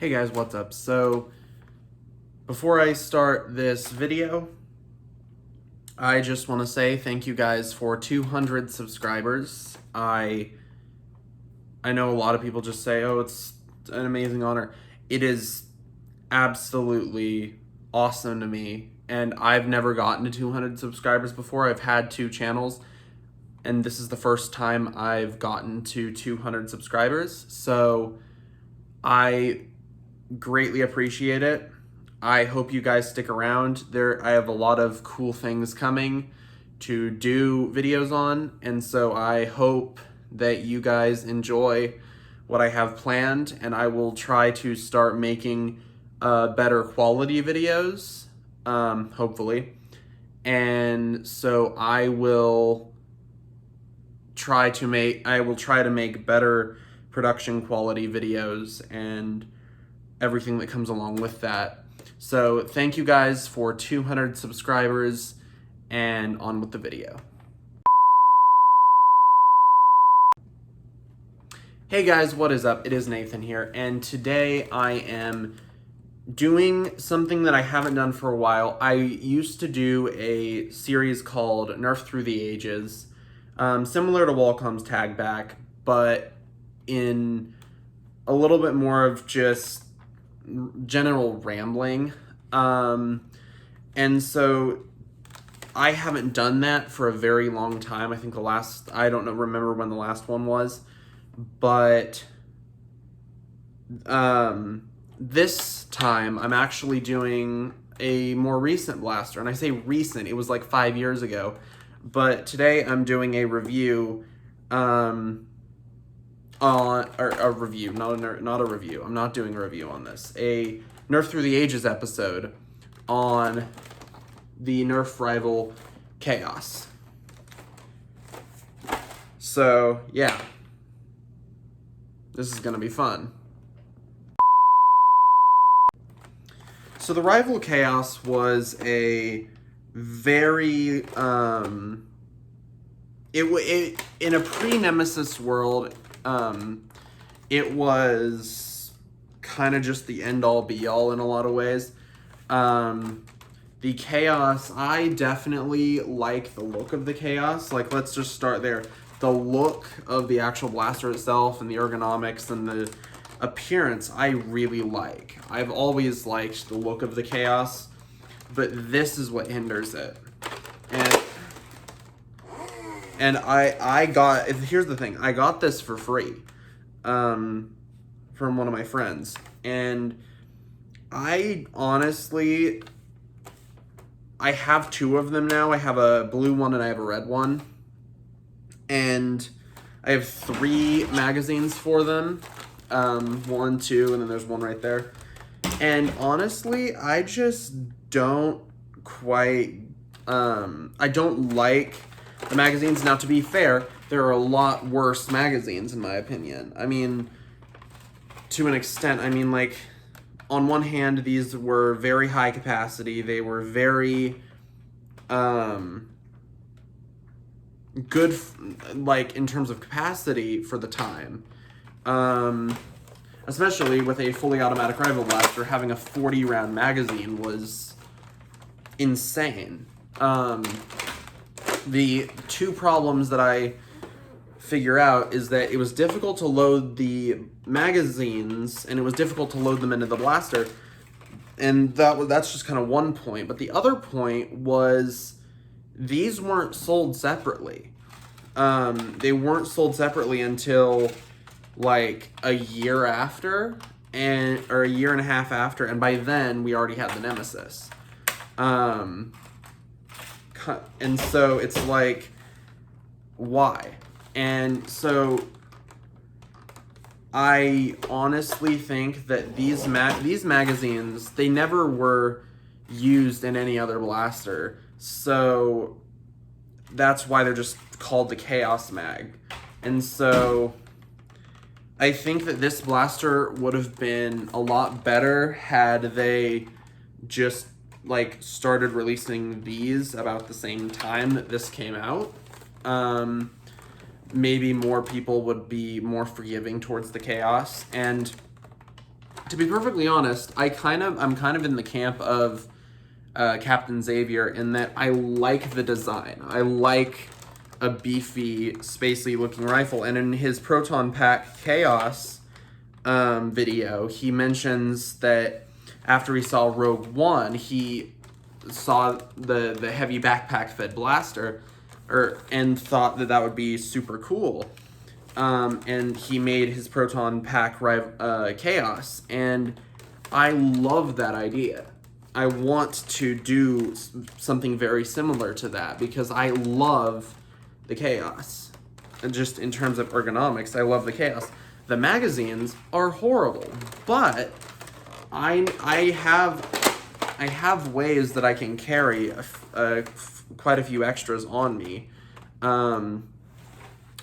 Hey guys, what's up? So, before I start this video, I just want to say thank you guys for 200 subscribers. I know a lot of people just say, oh, it's an amazing honor. It is absolutely awesome to me, and I've never gotten to 200 subscribers before. I've had 2 channels, and this is the first time I've gotten to 200 subscribers, so I greatly appreciate it. I hope you guys stick around. I have a lot of cool things coming to do videos on, and so I hope that you guys enjoy what I have planned, and I will try to start making better quality videos, hopefully. And so I will try to make better production quality videos and everything that comes along with that. So thank you guys for 200 subscribers, and on with the video. Hey guys, what is up? It is Nathan here, and today I am doing something that I haven't done for a while. I used to do a series called Nerf Through the Ages, similar to Wacom's Tag Back, but in a little bit more of just general rambling. And so I haven't done that for a very long time. I think I don't remember when the last one was, but this time I'm actually doing a more recent blaster, and I say recent, it was like 5 years ago, but today I'm doing a review, not a review. I'm not doing a review on this. A Nerf Through the Ages episode on the Nerf Rival Khaos. So, yeah. This is gonna be fun. So the Rival Khaos was a very, in a pre-Nemesis world, it was kind of just the end-all be-all in a lot of ways. The Khaos, I definitely like the look of the Khaos. Like, let's just start there. The look of the actual blaster itself and the ergonomics and the appearance, I really like. I've always liked the look of the Khaos, but this is what hinders it. And here's the thing, I got this for free from one of my friends, and I honestly, I have 2 of them now. I have a blue one and I have a red one, and I have 3 magazines for them, 1, 2, and then there's one right there. And honestly, I just don't quite, I don't like the magazines. Now, to be fair, there are a lot worse magazines in my opinion. I mean, to an extent, I mean, like, on one hand, these were very high capacity. They were very, good, like, in terms of capacity for the time. Especially with a fully automatic rifle blaster, having a 40-round magazine was insane. The 2 problems that I figure out is that it was difficult to load the magazines, and it was difficult to load them into the blaster, and that's just kind of one point. But the other point was these weren't sold separately. They weren't sold separately until like a year after, or a year and a half after, and by then we already had the Nemesis. And so it's like, why? And so I honestly think that these magazines, they never were used in any other blaster, so that's why they're just called the Khaos mag. And so I think that this blaster would have been a lot better had they just like started releasing these about the same time that this came out. Maybe more people would be more forgiving towards the Khaos. And To be perfectly honest, I'm kind of in the camp of Captain Xavier in that I like the design. I like a beefy, spacey looking rifle. And in his Proton Pack Chaos video, he mentions that after he saw Rogue One, he saw the heavy backpack fed blaster, and thought that would be super cool. And he made his Proton Pack Chaos, and I love that idea. I want to do something very similar to that because I love the Chaos. And just in terms of ergonomics, I love the Chaos. The magazines are horrible, but I have ways that I can carry quite a few extras on me.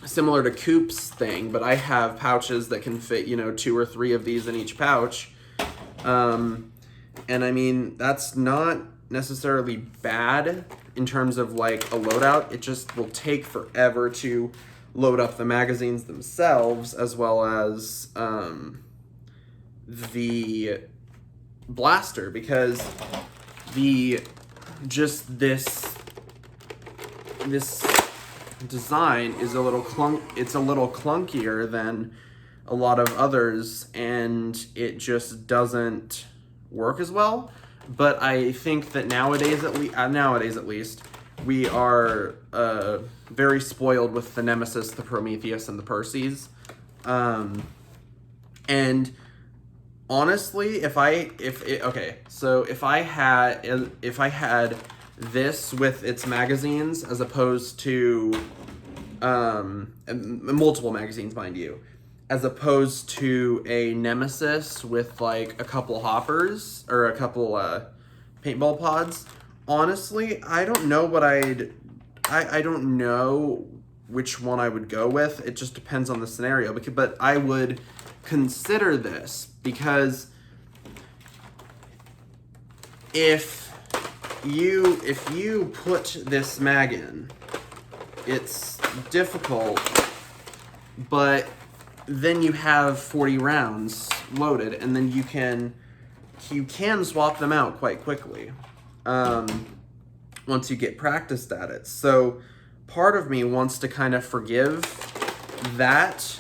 Similar to Coop's thing, but I have pouches that can fit, 2 or 3 of these in each pouch. And I mean, that's not necessarily bad in terms of like a loadout. It just will take forever to load up the magazines themselves, as well as the blaster, because this design is a little clunkier than a lot of others, and it just doesn't work as well. But I think that nowadays at least, we are very spoiled with the Nemesis, the Prometheus, and the Perseus. And honestly, if I had this with its magazines as opposed to multiple magazines, mind you, as opposed to a Nemesis with like a couple hoppers or a couple paintball pods, honestly, I don't know I don't know which one I would go with. It just depends on the scenario. But I would consider this because if you put this mag in, it's difficult, but then you have 40 rounds loaded, and then you can swap them out quite quickly once you get practiced at it. So part of me wants to kind of forgive that.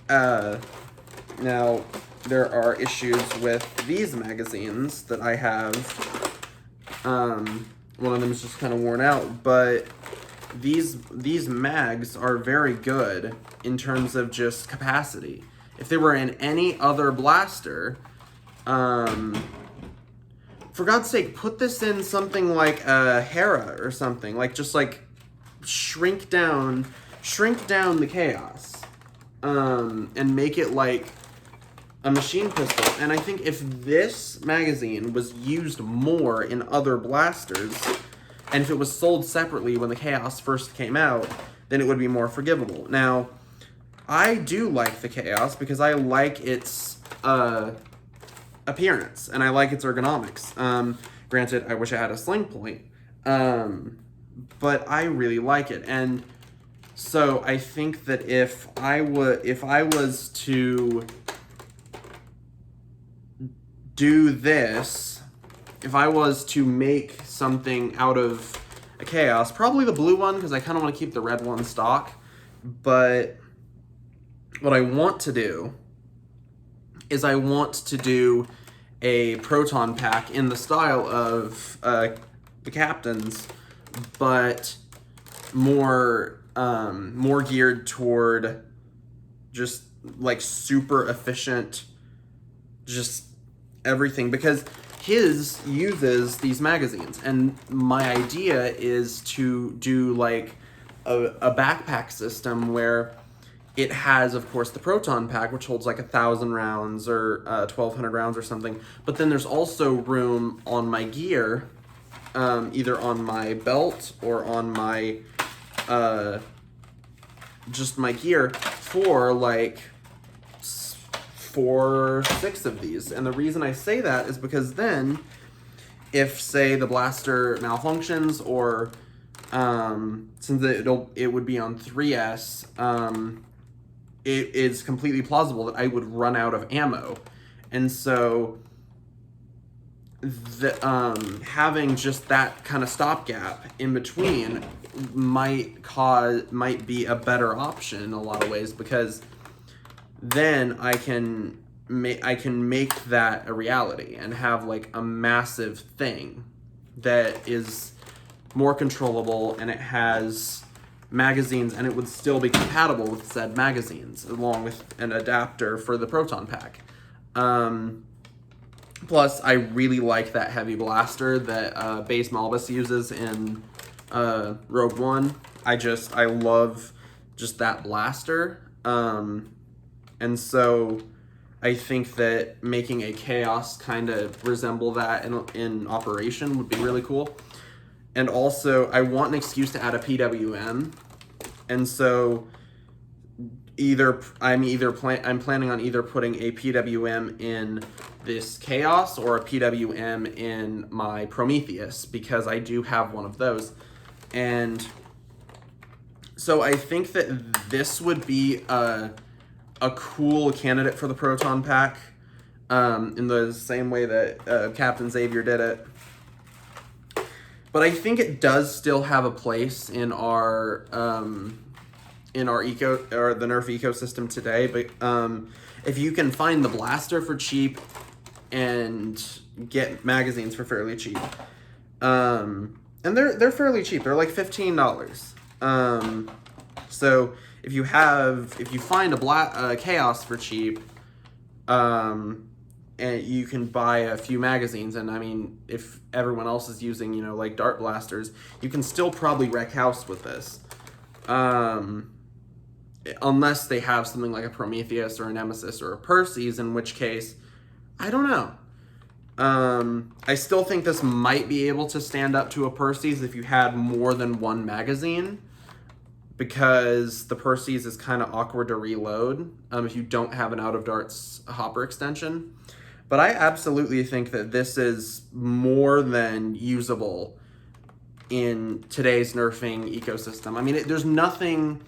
Now, there are issues with these magazines that I have. One of them is just kind of worn out, but these mags are very good in terms of just capacity. If they were in any other blaster, for God's sake, put this in something like a Hera or something. Like, just like shrink down the Chaos, and make it like a machine pistol. And I think if this magazine was used more in other blasters, and if it was sold separately when the Chaos first came out, then it would be more forgivable. Now, I do like the Chaos because I like its appearance, and I like its ergonomics. Granted, I wish I had a sling point, but I really like it. And so I think that if I was to do this, if I was to make something out of a Chaos, probably the blue one, because I kind of want to keep the red one stock. But what I want to do is I want to do a Proton Pack in the style of the Captain's, but more geared toward just like super efficient, just everything, because his uses these magazines, and my idea is to do like a backpack system where it has, of course, the Proton Pack, which holds like 1,000 rounds or 1,200 rounds or something, but then there's also room on my gear, either on my belt or on my just my gear, for like 4 or 6 of these. And the reason I say that is because then, if say the blaster malfunctions, or since it would be on 3S, it is completely plausible that I would run out of ammo, And so having just that kind of stopgap in between might be a better option in a lot of ways, because then I can make that a reality and have like a massive thing that is more controllable, and it has magazines, and it would still be compatible with said magazines along with an adapter for the proton pack. Plus, I really like that heavy blaster that Base Malbus uses in Rogue One. I love just that blaster. And so I think that making a Chaos kind of resemble that in operation would be really cool. And also, I want an excuse to add a PWM. And so I'm planning on either putting a PWM in this Chaos or a PWM in my Prometheus, because I do have one of those. And so I think that this would be a cool candidate for the proton pack, in the same way that Captain Xavier did it. But I think it does still have a place in our the Nerf ecosystem today. But if you can find the blaster for cheap and get magazines for fairly cheap, and they're fairly cheap. They're like $15. So if you find a Chaos for cheap, and you can buy a few magazines, and I mean, if everyone else is using, like dart blasters, you can still probably wreck house with this. Unless they have something like a Prometheus or a Nemesis or a Perseus, in which case, I don't know. I still think this might be able to stand up to a Perseus if you had more than one magazine, because the Perseus is kind of awkward to reload if you don't have an out of darts hopper extension. But I absolutely think that this is more than usable in today's nerfing ecosystem. I mean, there's nothing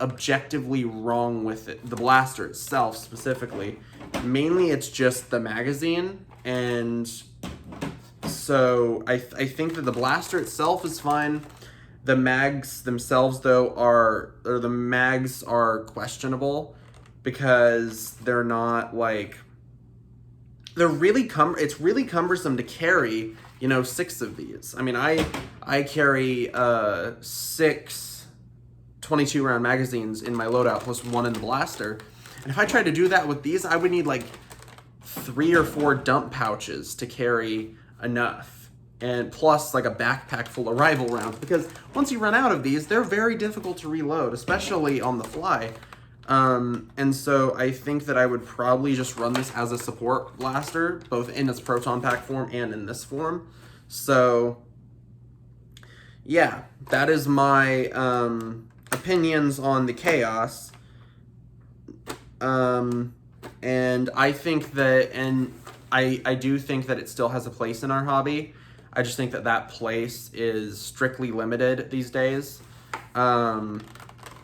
objectively wrong with it, the blaster itself specifically. Mainly it's just the magazine, and so I think that the blaster itself is fine. The mags themselves, though, are questionable, because they're not like, it's really cumbersome to carry, 6 of these. I mean, I carry 6 22 round magazines in my loadout plus 1 in the blaster. And if I tried to do that with these, I would need like 3 or 4 dump pouches to carry enough. And plus like a backpack full of rival rounds, because once you run out of these, they're very difficult to reload, especially on the fly. And so I think that I would probably just run this as a support blaster, both in its proton pack form and in this form. So yeah, that is my opinions on the Chaos. And I think that, and I do think that it still has a place in our hobby. I just think that place is strictly limited these days. And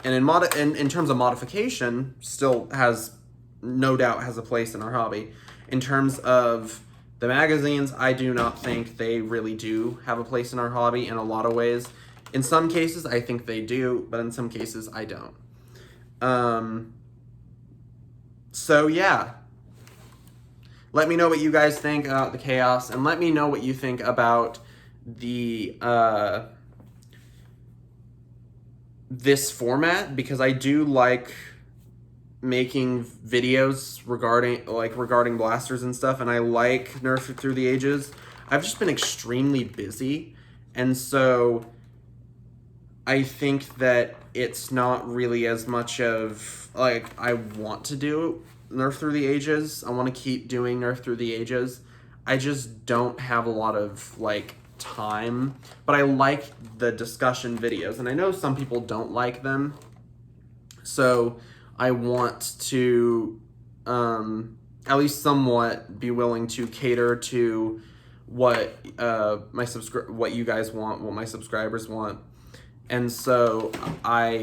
in terms of modification, still has, no doubt, has a place in our hobby. In terms of the magazines, I do not think they really do have a place in our hobby in a lot of ways. In some cases, I think they do, but in some cases, I don't. So yeah, let me know what you guys think about the Chaos, and let me know what you think about the this format, because I do like making videos regarding blasters and stuff, and I like Nerf Through the Ages. I've just been extremely busy, and so I think that it's not really as much of, like, I want to do Nerf Through the Ages. I want to keep doing Nerf Through the Ages. I just don't have a lot of, like, time. But I like the discussion videos, and I know some people don't like them. So I want to at least somewhat be willing to cater to what what you guys want, what my subscribers want. And so I'm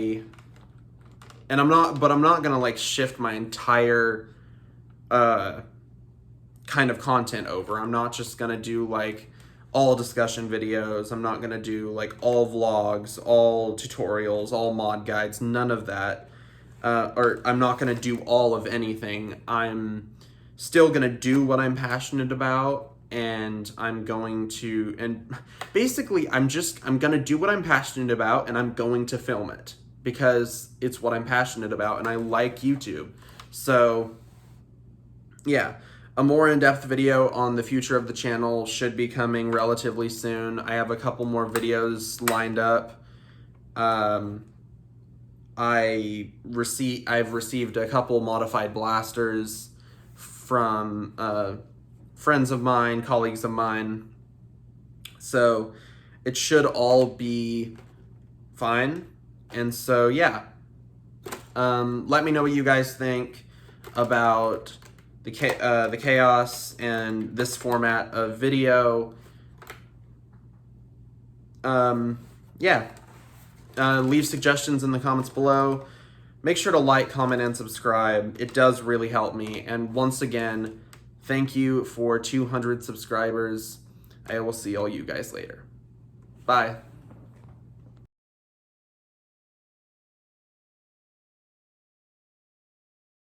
not gonna like shift my entire kind of content over. I'm not just gonna do like all discussion videos. I'm not gonna do like all vlogs, all tutorials, all mod guides, none of that. Or I'm not gonna do all of anything. I'm still gonna do what I'm passionate about, and basically I'm gonna do what I'm passionate about, and I'm going to film it because it's what I'm passionate about and I like YouTube. So yeah, a more in-depth video on the future of the channel should be coming relatively soon. I have a couple more videos lined up. I've received a couple modified blasters from friends of mine, colleagues of mine. So it should all be fine. And so, yeah. Let me know what you guys think about the Khaos and this format of video. Yeah. Leave suggestions in the comments below. Make sure to like, comment, and subscribe. It does really help me. And once again, thank you for 200 subscribers. I will see all you guys later. Bye.